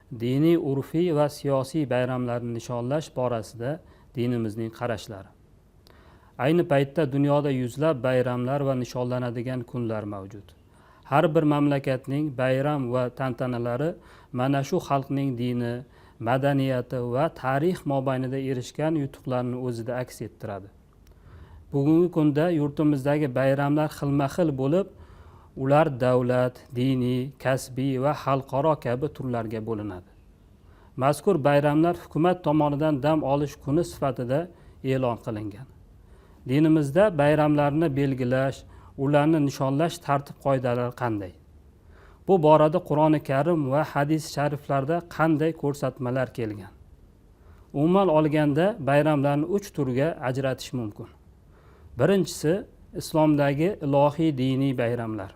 Diniy, urfiy va siyosiy bayramlarni nishonlash borasida dinimizning qarashlari. Ayni paytda dunyoda yuzlab bayramlar va nishonlanadigan kunlar mavjud. Har bir mamlakatning bayram va tantanalari mana shu xalqning dini, madaniyati va tarix mobaynida erishgan yutuqlarni o'zida aks ettiradi. Bugungi kunda yurtimizdagi bayramlar xilma-xil bo'lib, ular davlat, diniy, kasbiy va xalqaro kabi turlarga bo'linadi. Mazkur bayramlar hukumat tomonidan dam olish kuni sifatida e'lon qilingan. Dinimizda bayramlarni belgilash, ularni nishonlash tartib-qoidalari qanday? Bu borada Qur'oni Karim va hadis shariflarda qanday ko'rsatmalar kelgan? Umuman olganda bayramlarni 3 turga ajratish mumkin. Birinchisi, islomdagi ilohiy diniy bayramlar.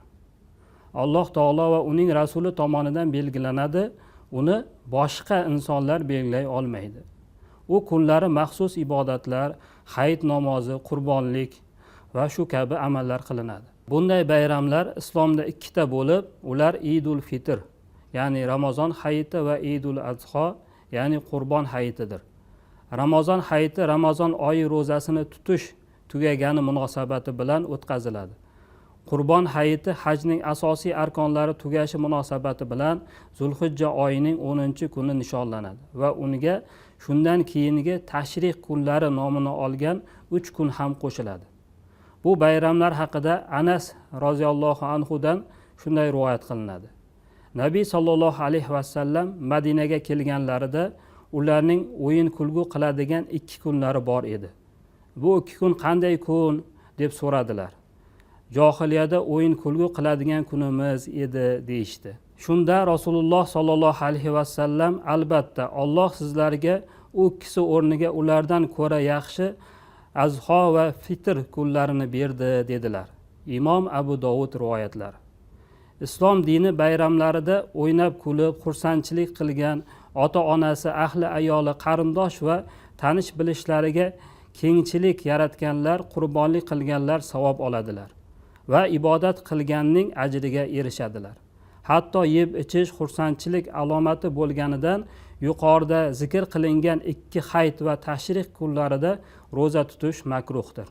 Alloh taolo va uning rasuli tomonidan belgilanadi, uni boshqa insonlar belgilay olmaydi. U kunlari maxsus ibodatlar, hayit namozi, qurbonlik va shu kabi amallar qilinadi. Bunday bayramlar islomda ikkita bo'lib, ular Idul Fitr, ya'ni Ramazon hayiti va Idul Adho, ya'ni Qurbon hayitidir. Ramazon hayiti Ramazon oyi ro'zasini tutish tugagani munosabati bilan o'tkaziladi. Qurbon hayiti hajning asosiy arkonlari tugashi munosabati bilan Zulhijja oyining 10-kuni nishonlanadi va unga shundan keyingi tashrih kunlari nomini olgan 3 kun ham qo'shiladi. Bu bayramlar haqida Anas roziyallohu anhu dan shunday rivoyat qilinadi. Nabiy sallallohu alayhi vasallam Madinaga kelganlarida ularning o'yin kulgu qiladigan 2 kunlari bor edi. Bu 2 kun qanday kun deb so'radilar. Johiliyada o'yin kulgu qiladigan kunimiz edi deyishdi. Shunda Rasululloh sallallohu alayhi vasallam albatta Alloh sizlarga u ikisi o'rniga ulardan ko'ra yaxshi Azho va Fitr kunlarini berdi dedilar. Imom Abu Dovud rivoyatlari. Islom dini bayramlarida o'ynab kulib, xursandchilik qilgan ota-onasi, ahli ayoli, qarindosh va tanish bilishlariga kengchilik yaratganlar, qurbonlik qilganlar savob oladilar va ibodat qilganning ajriga erishadilar. Hatto yeb ichish xursandchilik alomati bo'lganidan yuqorida zikr qilingan 2 hayit va tashrih kunlarida ro'za tutish makruhdir.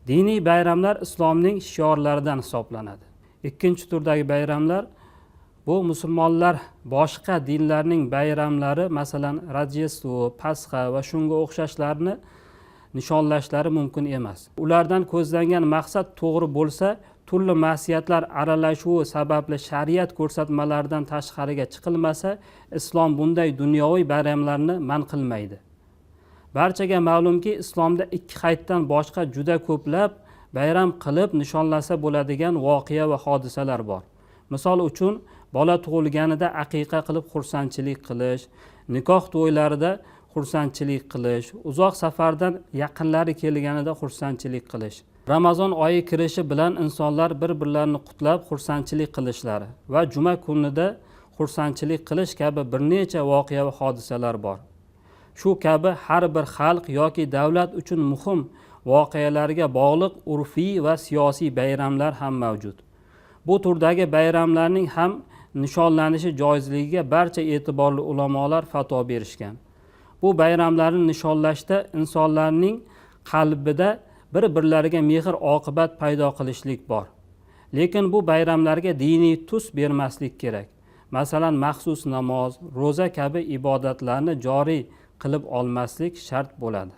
Diniy bayramlar islomning shiorlaridan hisoblanadi. Ikkinchi turdagi bayramlar bu musulmonlar boshqa dinlarning bayramlari, masalan, Rojdestvo, Pasxa va shunga o'xshashlarni nishonlashlari mumkin emas. Ulardan ko'zlangan maqsad to'g'ri bo'lsa, turli ma'siyatlar aralashuvi sababli shariat ko'rsatmalaridan tashqariga chiqilmasa, islom bunday dunyoviy bayramlarni man qilmaydi. Barchaga ma'lumki, islomda 2 hayitdan boshqa juda ko'plab bayram qilib nishonlasa bo'ladigan voqea va hodisalar bor. Misol uchun, bola tug'ilganida aqiqa qilib xursandchilik qilish, nikoh to'ylarida xursandchilik qilish, uzoq safardan yaqinlari kelganida xursandchilik qilish, Ramazon oyi kirishi bilan insonlar bir-birlarini qutlab xursandchilik qilishlari va juma kunida xursandchilik qilish kabi bir necha voqea va hodisalar bor. Shu kabi har bir xalq yoki davlat uchun muhim voqealarga bog'liq urfiy va siyosiy bayramlar ham mavjud. Bu turdagi bayramlarning ham nishonlanishi joizligiga barcha e'tiborli ulamolar fatvo berishgan. Bu bayramlarni nishonlashda insonlarning qalbida bir-birlariga mehr oqibat paydo qilishlik bor. Lekin bu bayramlarga diniy tus bermaslik kerak. Masalan, maxsus namoz, ro'za kabi ibodatlarni joriy qilib olmaslik shart bo'ladi.